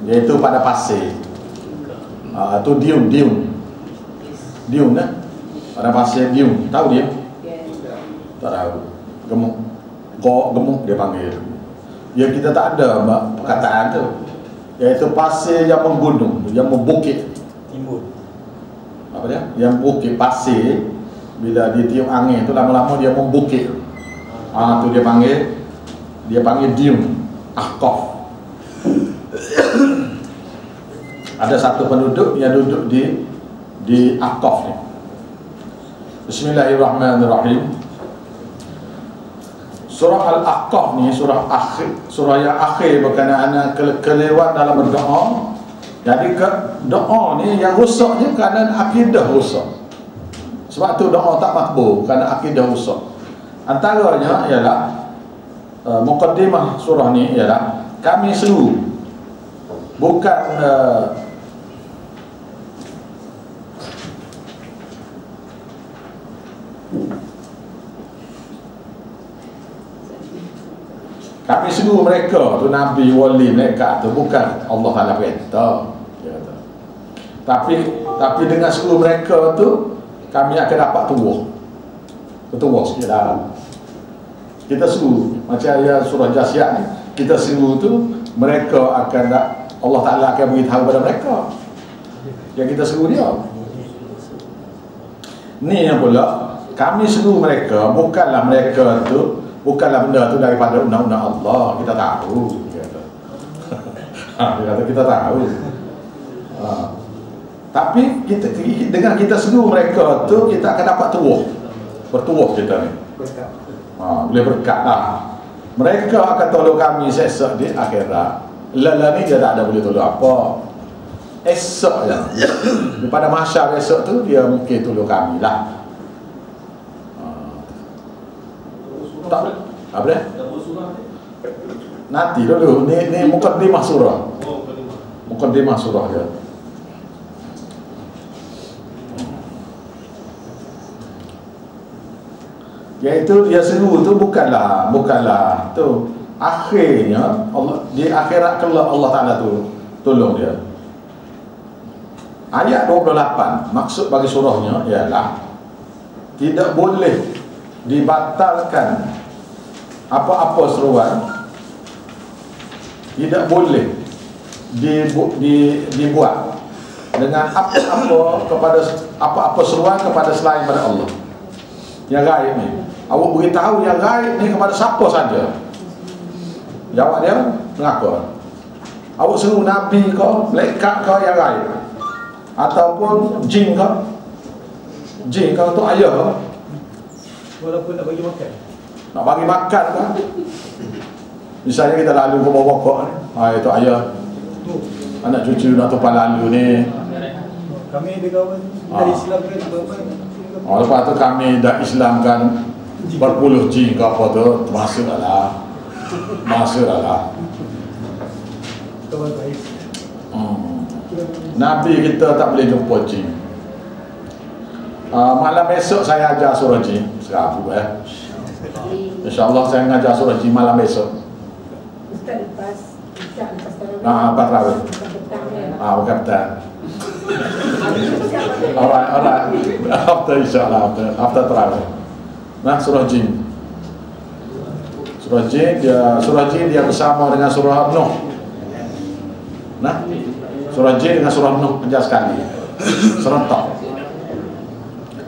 iaitu pada pasir. Tu diun kan? Pada pasir diun. Tahu dia? Tak tahu. Gemuk dia panggil. Ya, kita tak ada perkataan tu. Iaitu pasir yang menggunung, yang membukit. Timbul. Apa dia? Yang bukit pasir, bila dia tiup angin tu lama-lama dia membukit. Tu dia panggil diun, ahqaf. Ada satu penduduk yang duduk di ahqaf ni. Bismillahirrahmanirrahim. Surah Al-Ahqaf ni surah yang akhir berkenaan kelewat dalam berdoa. Jadi doa ni yang rosak je kerana akidah rosak. Sebab tu doa tak makbul kerana akidah rosak. Antaranya ialah muqaddimah surah ni ialah kami seru, bukan kami seru mereka tu, Nabi, wali, mereka tu bukan Allah Ta'ala perintah. Tapi dengan seru mereka tu kami akan dapat tua sikit lah. Kita seru macam ayat surah Jasiyah ni, kita seru tu mereka akan Allah Ta'ala akan beritahu kepada mereka yang kita seru dia. Ni yang pula kami seru mereka, bukanlah mereka tu, bukanlah benda tu daripada undang-undang Allah. Kita tahu, dia kata. Dia kata kita tahu. Tapi dengan kita seru mereka tu, kita akan dapat bertuah kita ni. Boleh berkat lah. Mereka akan tolong kami esok di akhirat. Lala ni dia tak ada boleh tolong apa. Esok je. Daripada mahsyar esok tu, dia mungkin tolong kami lah. Apa dia? Nanti dulu. Ni muqaddimah surah. Muqaddimah surah dia. Iaitu dia seru tu bukanlah tu akhirnya Allah di akhirat kelak Allah Ta'ala tu tolong dia. Ayat 28 maksud bagi surahnya ialah tidak boleh dibatalkan apa-apa seruan, tidak boleh dibuat dengan apa-apa seruan kepada selain pada Allah yang gaib ni. Awak beritahu yang gaib ni kepada siapa saja. Jawab dia mengaku. Awak seru Nabi ke, malaikat ke yang gaib, ataupun jin ke? Jin ke untuk ayah ke? Walaupun nak bagi makan. Nak bagi makan kan? Misalnya kita lalu ke bawah pokok ni, itu ayah anak cucu nak tumpah lalu ni. Kami ada kawan dari Islam kan, lepas tu kami dah Islamkan berpuluh jin ke apa tu, masuklah lah. Kawan baik. Nabi kita tak boleh jumpa jin. Malam esok saya ajar surah jin serabu InsyaAllah saya mengajar surah jin malam esok. Ustaz lepas Lepas terawih. Bukan petang. Alright. After insyaAllah, after terawih. Nah, surah jin. Surah jin dia bersama dengan surah Nuh. Nah, surah jin dengan surah Nuh ajar sekali. Serentak.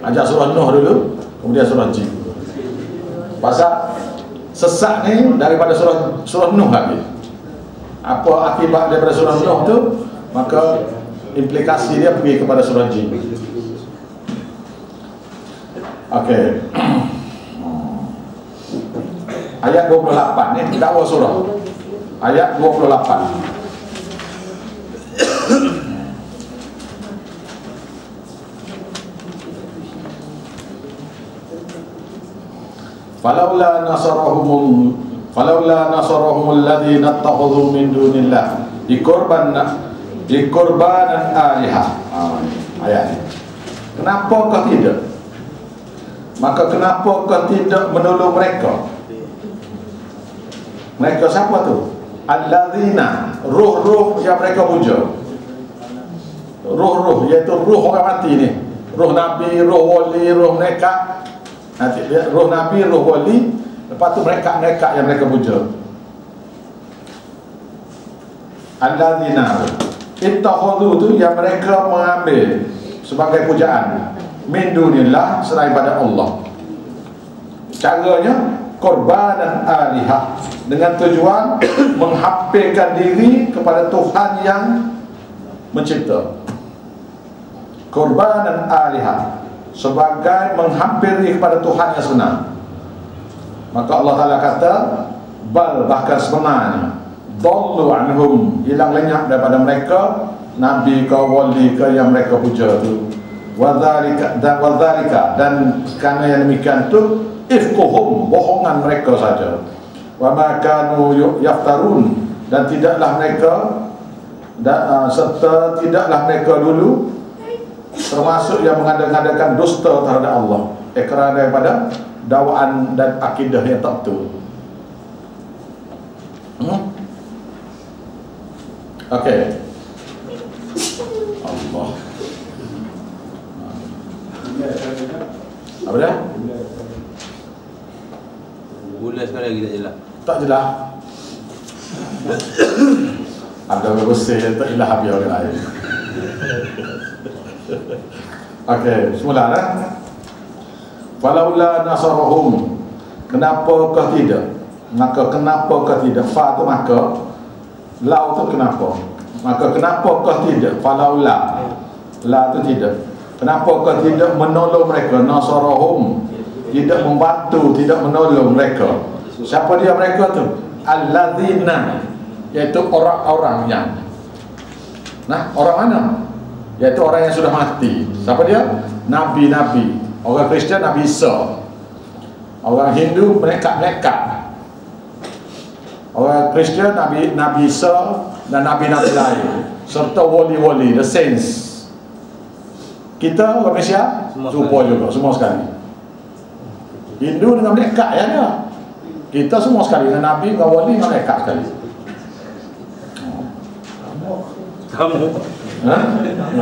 Ajar surah Nuh dulu, kemudian surah jin. Pasal sesat ni daripada surah Nuh lagi. Apa akibat daripada surah Nuh tu, maka implikasi dia pergi kepada surah jin. Okey. Ayat 28 ni dakwa surah. Ayat 28. Falaula nasarahum alladhina ittakhadhu min dunillah dikorbanan alihah. Ayat ni. Kenapakah tidak? Maka kenapakah tidak menolong mereka? Mereka siapa tu? alladzina, ruh-ruh yang mereka puja. Ruh-ruh, iaitu ruh orang mati ni. Ruh Nabi, ruh wali, ruh mereka. Nanti ruh Nabi, ruh wali. Lepas tu mereka-mereka yang mereka puja. Alladzina ittakhadhu tu yang mereka mengambil sebagai pujaan min dunillah selain pada Allah. Caranya korban dan alihah dengan tujuan menghampirkan diri kepada Tuhan yang mencipta. Korban dan alihah sebagai menghampiri kepada Tuhan yang sebenar. Maka Allah Ta'ala kata bal, bahkan sebenarnya dallu anhum, hilang lenyap daripada mereka nabi ke wali ke yang mereka puja tu. Wadzalika dan kerana yang demikian tu ifkuhum, bohongan mereka saja. Wa ma kanu yaftarun, dan tidaklah mereka serta tidaklah mereka dulu termasuk yang mengadakan dusta terhadap Allah kerana daripada dakwaan dan akidah yang tak betul. Okey. Allah. Apa dia? Bulan sekarang lagi tak jelas. Tak jelas. Ada bersih tak jelas habis orang lain. Okey, semulalah. Falaula nasarahum, kenapakah tidak? Maka kenapakah tidak? Fa tu maka, lau tu kenapa? Maka kenapakah tidak? Falaula, la tu tidak. Kenapakah tidak menolong mereka? Nasarahum, tidak membantu, tidak menolong mereka. Siapa dia mereka tu? Alladzina, iaitu orang-orang yang, nah, orang mana? Iaitu orang yang sudah mati. Siapa dia? Nabi-nabi. Orang Kristian Nabi Isa. Orang Hindu mereka. Orang Kristian Nabi Isa dan nabi-nabi lain, serta wali-wali, the saints. Kita orang Malaysia serupa juga, semua sekali. Hindu dengan mereka ya dia. Kita semua sekali, dengan nabi, dengan wali, dengan mereka sekali. Kamu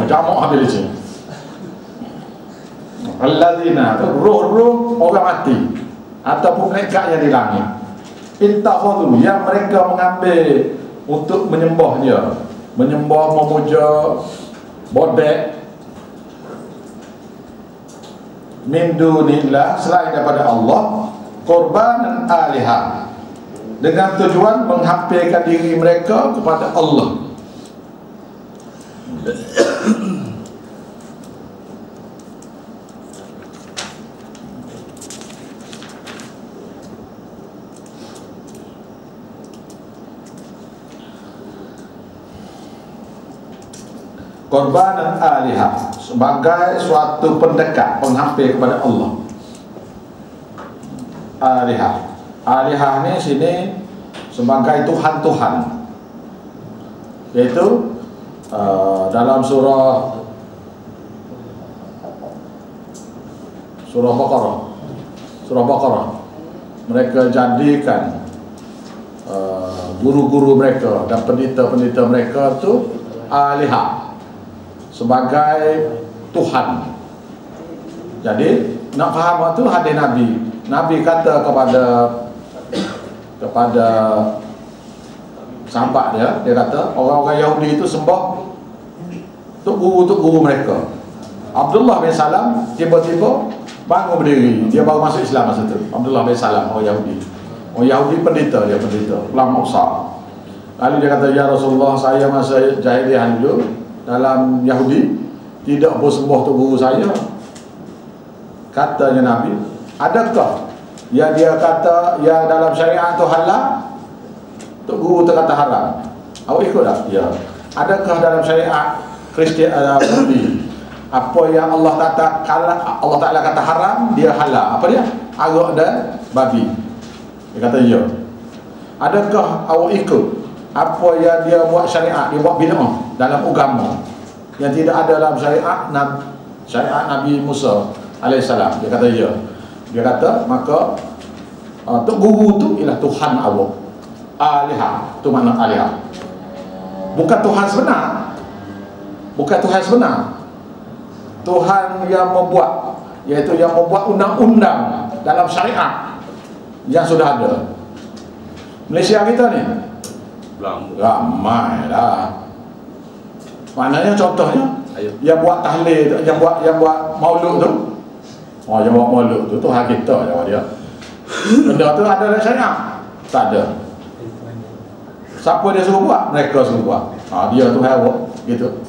Jamak habis di sini. Alladzina, ruh-ruh orang mati ataupun mereka yang di langit. Ittakhadhu, yang mereka mengambil untuk menyembah dia, menyembah, memuja bodek min dunillah, selain daripada Allah, korban dan alihah, dengan tujuan menghampirkan diri mereka kepada Allah. Korban dan alihah sebagai suatu pendekat, penghampir kepada Allah. Alihah ni sini sebagai Tuhan-Tuhan, iaitu dalam surah Baqarah mereka jadikan guru-guru mereka dan pendeta-pendeta mereka tu alihah, sebagai Tuhan. Jadi nak faham tu hadis Nabi kata kepada sahabat dia kata orang-orang Yahudi itu sembah tok guru mereka. Abdullah bin Salam tiba-tiba bangun berdiri, dia baru masuk Islam masa tu. Abdullah bin Salam, orang Yahudi pendeta, ulama besar. Lalu dia kata, ya Rasulullah, saya masa jahiliah dulu dalam Yahudi tidak bersembah tok guru saya. Katanya Nabi, adakah yang dia kata yang dalam syariat tu halal, tok guru tu kata haram, awak ikut tak? Ya. Adakah dalam syariat Kristian Yahudi apa yang Allah Ta'ala kata haram, dia halal? Apa dia? Arak dan babi. Dia kata ya. Adakah awak ikut apa yang dia buat syariat, dia buat bid'ah dalam agama yang tidak ada dalam syariat Nabi Musa alaihissalam? Dia kata ya. Dia kata maka tok guru tu ialah Tuhan awak. alihah. Itu makna alihah. Bukan Tuhan sebenar. Bukan Tuhan sebenar. Tuhan yang membuat, iaitu yang membuat undang-undang dalam syariat yang sudah ada. Malaysia kita ni ramai lah. Maknanya contohnya yang buat tahlil, yang buat maulud tu, yang buat maulud tu Tuhan kita jawab dia. Benda tu ada dalam syariat? Tak ada. Siapa dia suruh buat? Mereka suruh buat. Dia Tuhan buat gitu.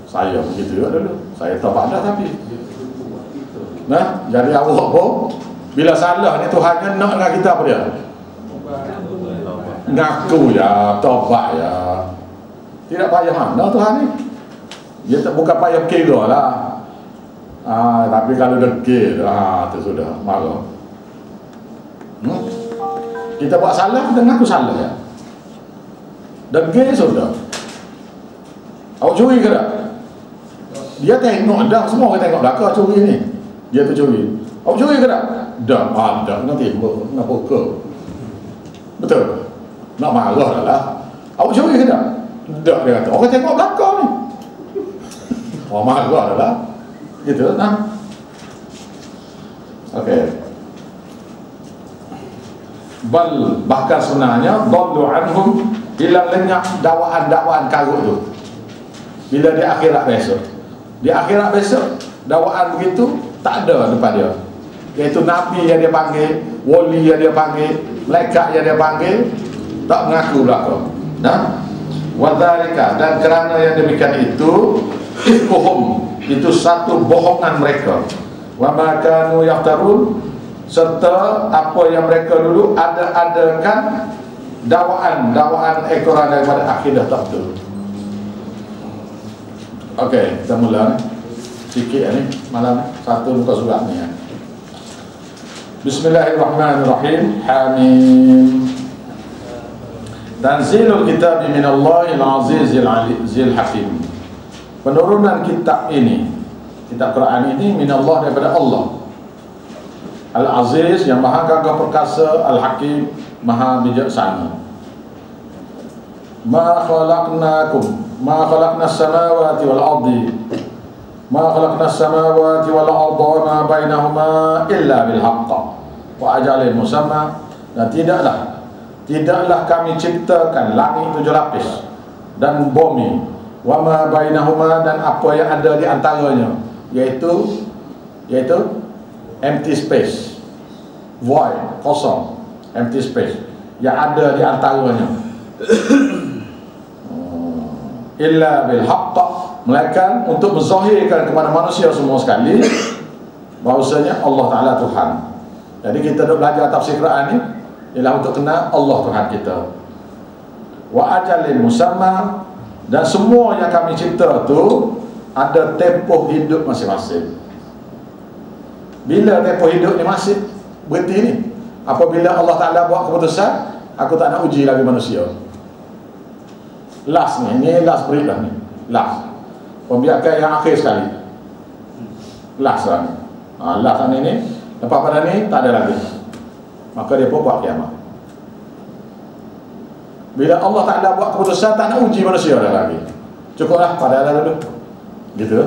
Saya begitu juga dulu. Saya tak ada tapi. Nah, jadi awak pun bila salah ni Tuhan nak dengan kita apa dia? Ngaku ya, tobat ya. Tidak payah mana Tuhan ni. Dia tak bukan payah kira lah. Tapi kalau degil, tu sudah marah. Kita buat salah, kita ngaku salah ya. Degil sudah. Awak curi ke tak? Dia tengok dah, semua orang tengok belakang curi ni. Dia tu curi. Awak curi ke tak? Dah, dah kena tembak, kena pukul. Betul? Nak marah lah. Awak curi ke tak? Dah, dia kata. Orang tengok belakang ni. Orang marah lah. Gitu, nah. Okey. Bahkan sebenarnya dallu anhum, hilang lenyap dakwaan-dakwaan karut tu. Bila di akhirat besok. Di akhirat besok dakwaan begitu tak ada depan dia. Iaitu nabi yang dia panggil, wali yang dia panggil, malaikat yang dia panggil, tak mengaku belaka. Nah, wadzalika, dan kerana yang demikian itu ifkuhum, itu satu bohongan mereka. Wa ma kanu yaftarun, serta apa yang mereka dulu ada-adakan dakwaan ekoran daripada akidah tertentu. Okey, kita mula sikit ni malam satu muka surat ni ya. Bismillahirrahmanirrahim. Hamim. Tanzilul kitab min Allahil Azizil Hakim. Penurunan kitab ini, kitab Quran ini min Allah, daripada Allah Al-Aziz, yang maha gagah perkasa, Al-Hakim, maha bijaksana. Ma khalaqnas samawati wal ardi, ma khalaqnas samawati wal arda wa ma bainahuma illa bil haqq wa ajalin musamma. Dan tidaklah kami ciptakan langit 7 lapis dan bumi, wa ma bainahuma, dan apa yang ada di antaranya, yaitu empty space, void, kosong, empty space yang ada di antaranya. Illa bil haqq, melainkan untuk menzahirkan kepada manusia semua sekali bahawasanya Allah Ta'ala Tuhan. Jadi kita nak belajar tafsir Quran ni ialah untuk kenal Allah Tuhan kita. Wa ajalin musamma, dan semua yang kami cipta tu ada tempoh hidup masing-masing. Bila tempoh hidup ni masih berhenti ni? Apabila Allah Ta'ala buat keputusan, aku tak nak uji lagi manusia. Last ni, ini last break dah ni. Last pembiakan yang akhir sekali. Last lah ni. Last ni, lepas pada ni tak ada lagi. Maka dia pun buat kiamat. Bila Allah Ta'ala buat keputusan, tak nak uji manusia dah lagi. Cukuplah pada ada dulu. Gitu.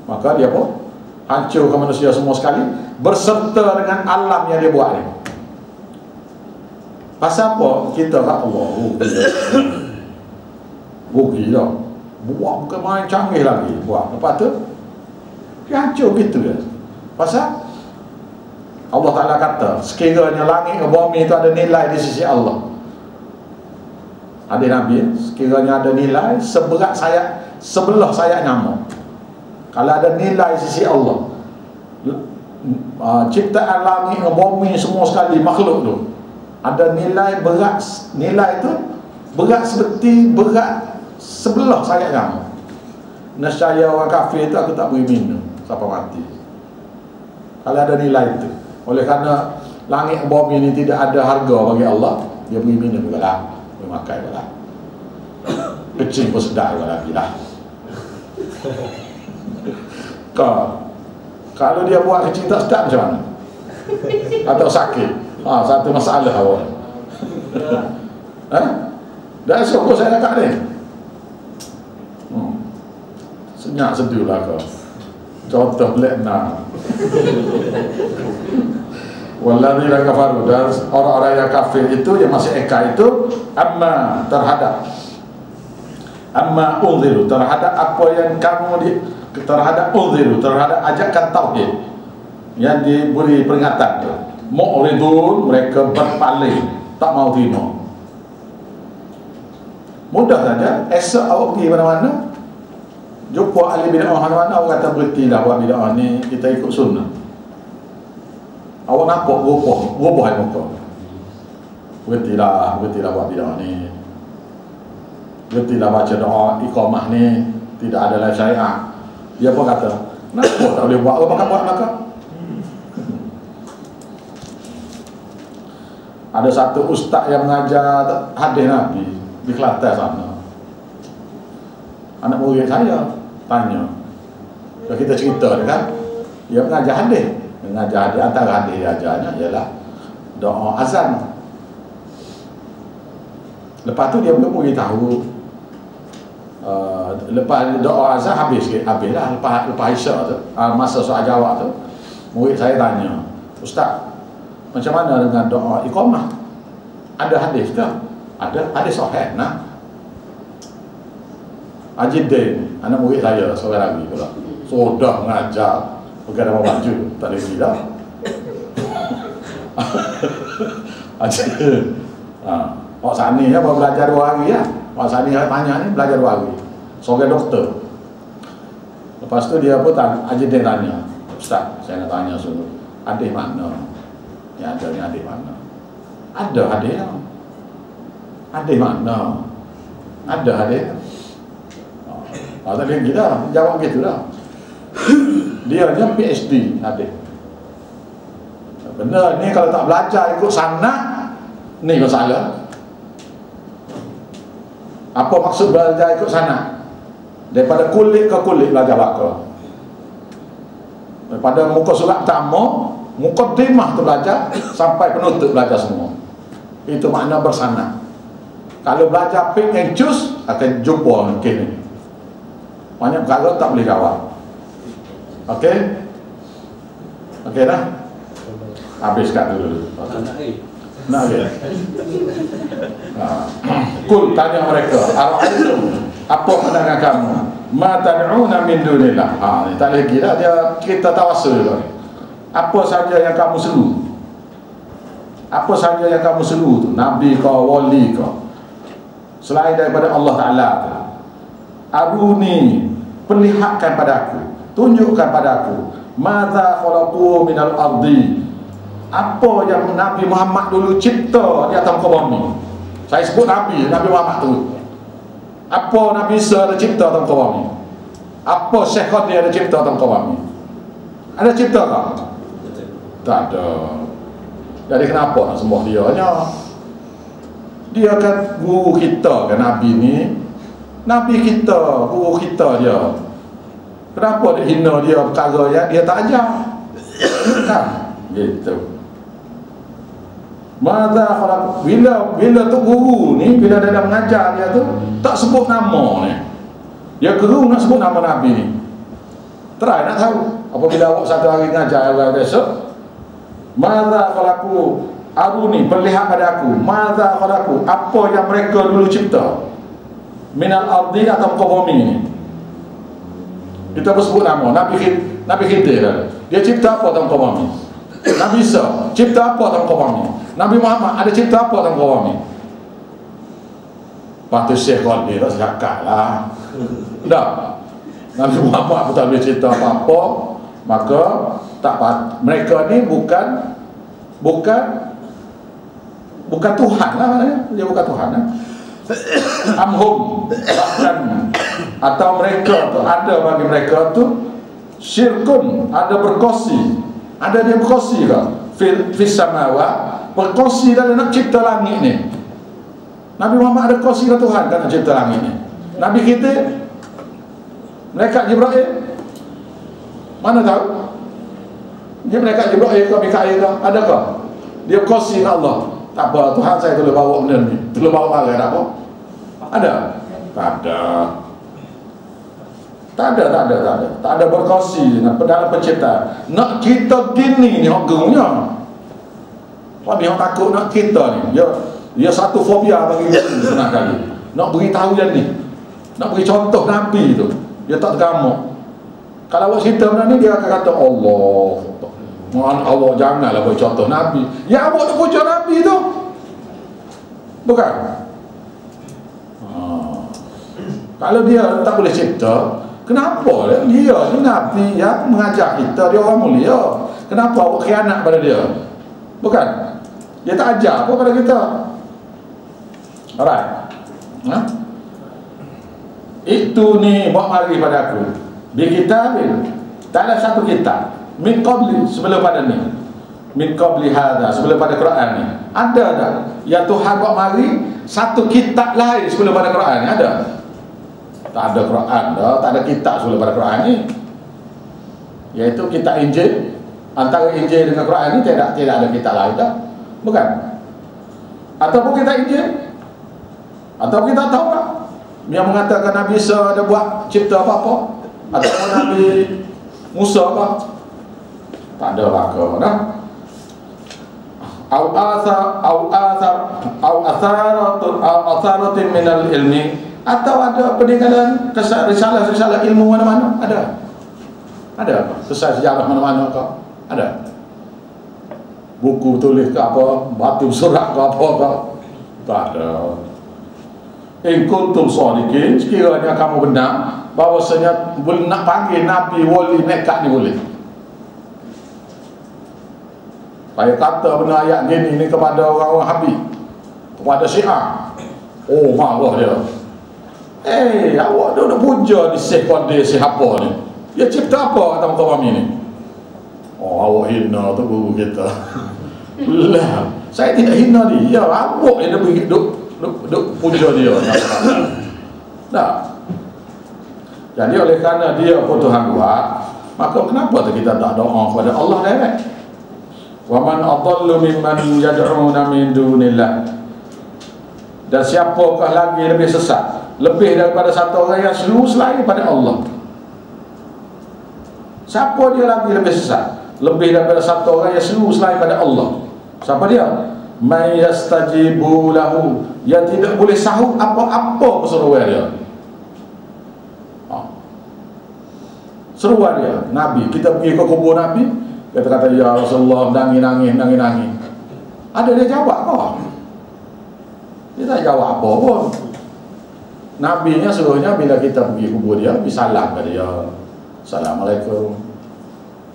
Maka dia pun hancurkan manusia semua sekali berserta dengan alam yang dia buat ni. Pasal apa? Kita kat Allah rugi dah. Buat bukan main canggih lagi buat. Lepas tu dia hancur gitu dia. Pasal Allah Ta'ala kata sekiranya langit dan bumi itu ada nilai di sisi Allah. Ada Nabi, sekiranya ada nilai seberat sayap, sebelah sayap nyamuk. Kalau ada nilai sisi Allah, ciptaan langit dan bumi semua sekali, makhluk tu ada nilai berat, nilai tu berat seperti berat sebelah sayap nyamuk. Nescaya orang kafir itu aku tak boleh minum sampai mati kalau ada nilai itu. Oleh kerana langit dan bumi ini tidak ada harga bagi Allah, dia boleh minum juga lah, boleh makan juga lah, kecil pun sedap juga lagi lah. Kalau dia buat kecil tak sedap macam mana? Atau sakit? Satu masalah awak. Dah esok kau saya dekat ni. Senyap seduh lah kau. Contoh lekna. Walladzina kafaru, dan orang-orang yang kafir itu yang masih eka itu amma unziru, terhadap apa yang kamu terhadap unziru, terhadap ajakan tauhid yang diberi peringatan tu. Mu'ridun, mereka berpaling, tak mau terima. Mudah saja, esok awak pergi mana-mana, jumpa ahli bid'ah mana-mana, awak kata berhentilah buat bid'ah ni, kita ikut sunnah. Awak nampak berubah yang muka. Berhentilah buat bid'ah ni. Berhentilah baca doa iqamah ni, tidak ada lain syariah. Dia pun kata, kenapa tak boleh buat? Apa buat maka? Ada satu ustaz yang mengajar hadis Nabi di Kelantan sana. Anak murid saya tanya, kalau kita cerita dia kan, dia mengajar hadis. Mengajar hadis, antara hadis dia ajarnya ialah doa azan. Lepas tu dia pun beritahu, lepas doa azan habis lah, lepas isyak tu, masa soal jawab tu, murid saya tanya, Ustaz, macam mana dengan doa iqamah? Ada hadis tak? Ada hadis sahih. Nah, Haji Din, anak murid saya seorang lagi pula, sudah mengajar pakai nama baju, tak ada tidak. Pak Sani ya, baru belajar 2 hari ya. Pak Sani tanya ni belajar 2 hari. Seorang doktor. Lepas tu dia pun Haji Din tanya, Ustaz, saya nak tanya sungguh, hadis mana? Yang ada ni hadis mana? Ada hadis. Hadis mana? Ada hadis. Tapi kita jawab gitu lah. Dia hanya PhD hadis. Benar ni kalau tak belajar ikut sanad ni masalah. Apa maksud belajar ikut sanad? Daripada kulit ke kulit belajar bakal. Daripada muka surat pertama, mukaddimah tu belajar sampai penutup belajar semua. Itu makna bersanad. Kalau belajar pick and choose akan jumpa mungkin ni. Banyak perkara tak boleh jawab. Okey? Okey dah? Habiskan dulu. Nak lagi? Kul, tanya mereka, Ar-Ra'aytum, apa pandangan kamu? Ma tad'una min dunillah. Tak lagi dah, dia kita tawassul lagi. Apa saja yang kamu seru? Apa saja yang kamu seru tu? Nabi kau, wali kau, selain daripada Allah Ta'ala. Aruni, perlihatkan padaku, tunjukkan padaku, madza khalaqu minal ardi, apa yang Nabi Muhammad dulu cipta di atas muka bumi. Saya sebut Nabi Muhammad tu. Apa Nabi Isa ada cipta atas muka bumi? Apa Syekh Qadir ada cipta atas muka bumi? Ada cipta tak? Tak ada. Jadi kenapa nak sembah dia? Dia kan guru kita kan, Nabi ni. Nabi kita, guru kita dia. Kenapa dia hina dia perkara yang dia tak ajar? Kan? Gitu. Mada kalau bila tu guru ni, bila dia mengajar dia tu tak sebut nama ni. Dia guru nak sebut nama Nabi ni. Try nak tahu. Apabila awak satu hari mengajar orang besok, mada khalaqu aruni, perlihat pada aku, mada khalaqu, apa yang mereka dulu cipta minal ardi atau muka bumi ni. Kita pun sebut nama Nabi Khidir. Dia cipta apa dalam muka bumi? Nabi Isa cipta apa dalam muka bumi? Nabi Muhammad ada cipta apa dalam muka bumi? Patut Syekh Qadir tak cakap lah. Tak. Nabi Muhammad pun tak boleh cipta apa-apa. Maka tak, mereka ni bukan Tuhan lah maknanya. Dia bukan Tuhan lah. Amhum, bahkan atau mereka tu ada bagi mereka tu syirkun, ada berkongsi, ada dia berkongsi ke fis samawa, berkongsi dalam nak cipta langit ni. Nabi Muhammad ada kongsi ke Tuhan kan nak cipta langit ni. Nabi kita malaikat Jibril mana tahu dia malaikat Jibril ke Mikail ke, adakah? Dia berkongsi dengan Allah. Tak apa, Tuhan saya tolong bawa benda ni. Tolong bawa barang, tak apa? Ada? Tak ada. Tak ada berkongsi dengan dalam penciptaan. Nak kita gini ni hak gerungnya. Pak ni hak takut nak kita ni. Dia satu fobia bagi senang kali. Nak beritahu yang ni. Nak beri contoh Nabi tu. Dia tak tergamuk. Kalau awak cerita benda ni, dia akan kata Allah. Mohon Allah janganlah beri contoh Nabi. Ya awak tu puja Nabi tu. Bukan? Kalau dia tak boleh cerita, kenapa dia ni Nabi yang mengajar kita, dia orang mulia. Kenapa awak khianat pada dia? Bukan? Dia tak ajar apa pada kita. Alright. Itu ni buat mari pada aku. Bi kitabin. Dalam satu kitab. Min qabli, sebelum pada ni. Min qabli hadha, sebelum pada Quran ni. Ada tak? Ya Tuhan buat mari satu kitab lain sebelum pada Quran ni, ada? Tak ada Quran dah, tak ada kitab sebelum pada Quran ni. Iaitu kitab Injil. Antara Injil dengan Quran ni tidak ada kitab lain dah. Bukan? Ataupun kitab Injil? Atau kita tahu tak? Yang mengatakan Nabi Isa ada buat cipta apa-apa? Ataupun Nabi Musa apa? Tak ada bakal dah. Au atharatin minal ilmi, atau ada peninggalan risalah ilmu mana-mana? Ada apa? Kisah sejarah mana-mana kau? Ada? Buku tulis ke apa? Batu surat ke apa kau? Tak ada. In kuntum shadiqin, sekiranya kamu benar bahawasanya nak panggil Nabi wali nekat ni boleh. Saya kata benar ayat gini ni kepada orang-orang Habib, kepada Syiah. Oh, marah dia. Awak duduk puja di Syekh Qadir siapa ni? Dia cipta apa kata muka kami ni? Oh, awak hina tu guru kita. Lah, saya tidak hina dia. Awak yang duk puja dia. Tak. Jadi oleh kerana dia pun Tuhan buat, maka kenapa kita tak doa kepada Allah direct? Wa man adallu mimman yad'una min dunillah. Dan siapakah lagi lebih sesat, lebih daripada satu orang yang seru selain pada Allah? Siapa dia lagi lebih sesat, lebih daripada satu orang yang seru selain pada Allah? Siapa dia? Man yastajibu lahu, yang tidak boleh sahut apa-apa perseruan dia. Seruan dia, Nabi, kita pergi ke kubur Nabi, kita kata ya Rasulullah, nangis. Ada dia jawab kok? Dia tak jawab apa pun. Nabi-nya suruhnya bila kita pergi kubur dia, bisalam pada dia, Assalamualaikum.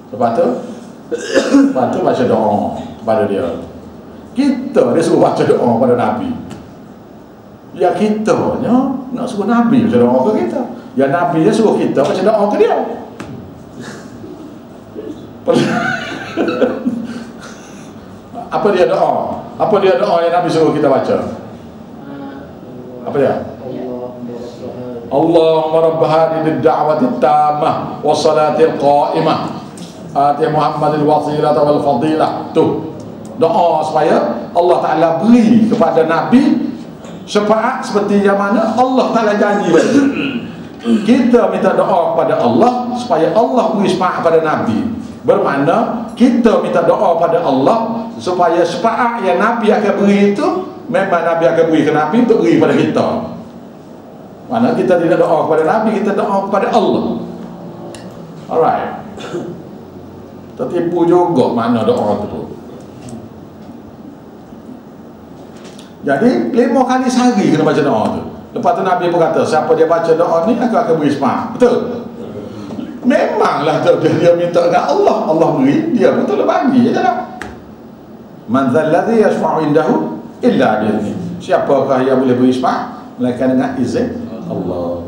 Lepas tu baca doa kepada dia. Kita dia suruh baca doa pada Nabi. Ya kita nak suruh Nabi baca doa ke kita. Ya Nabi dia suruh kita baca doa ke dia. Apa dia doa? Apa dia doa yang Nabi suruh kita baca? Apa dia? Allahumma rabb hadhihi ad-da'wati at-tammah was-salati al-qa'imah ati Muhammadil wasilah wal fadilah. Tu doa supaya Allah Ta'ala beri kepada Nabi syafaat seperti yang mana Allah Ta'ala janji. Kita minta doa kepada Allah supaya Allah beri syafaat pada Nabi. Bermakna kita minta doa pada Allah supaya syafaat yang Nabi akan beri itu memang Nabi akan beri ke Nabi untuk beri pada kita. Mana kita tidak doa kepada Nabi, kita doa kepada Allah. Alright. Tertipu juga mana doa itu. Jadi 5 kali sehari kena baca doa tu. Lepas tu Nabi pun kata, siapa dia baca doa ni aku akan beri syafaat. Betul? Memanglah dia minta dengan Allah, Allah beri, dia betul bagi je lah. Man dzalladzi yashfa'u indahu illa bi'idznih. Siapakah yang boleh beri syafaat melainkan dengan izin Allah.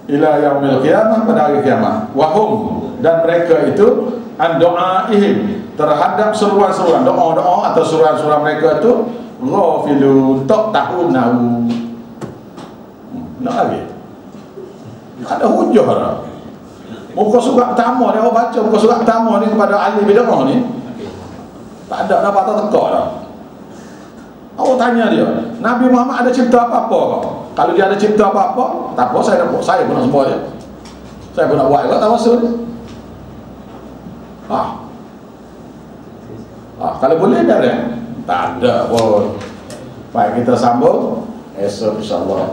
Ila yaumil qiyamah, pada hari kiamat. Wahum, dan mereka itu an du'aihim, terhadap seruan-seruan doa-doa atau seruan-seruan mereka itu ghafilun, tak tahu nahu. Nak lagi ada hujah lah. Muka surat pertama dia awak baca muka surat pertama ni kepada ahli bidah ni. Tak ada dah patah tekak dah. Awak tanya dia, Nabi Muhammad ada cipta apa-apa kau? Kalau dia ada cipta apa-apa, tak apa, saya pun nak semua dia. Saya pun nak buat juga, tak masuk dia. Kalau boleh dah ya? Tak ada pun. Baik, kita sambung esok insyaAllah.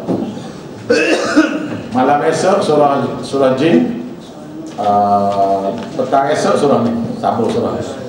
Malam esok surah jin, petang esok surah ni, sambung surah esok.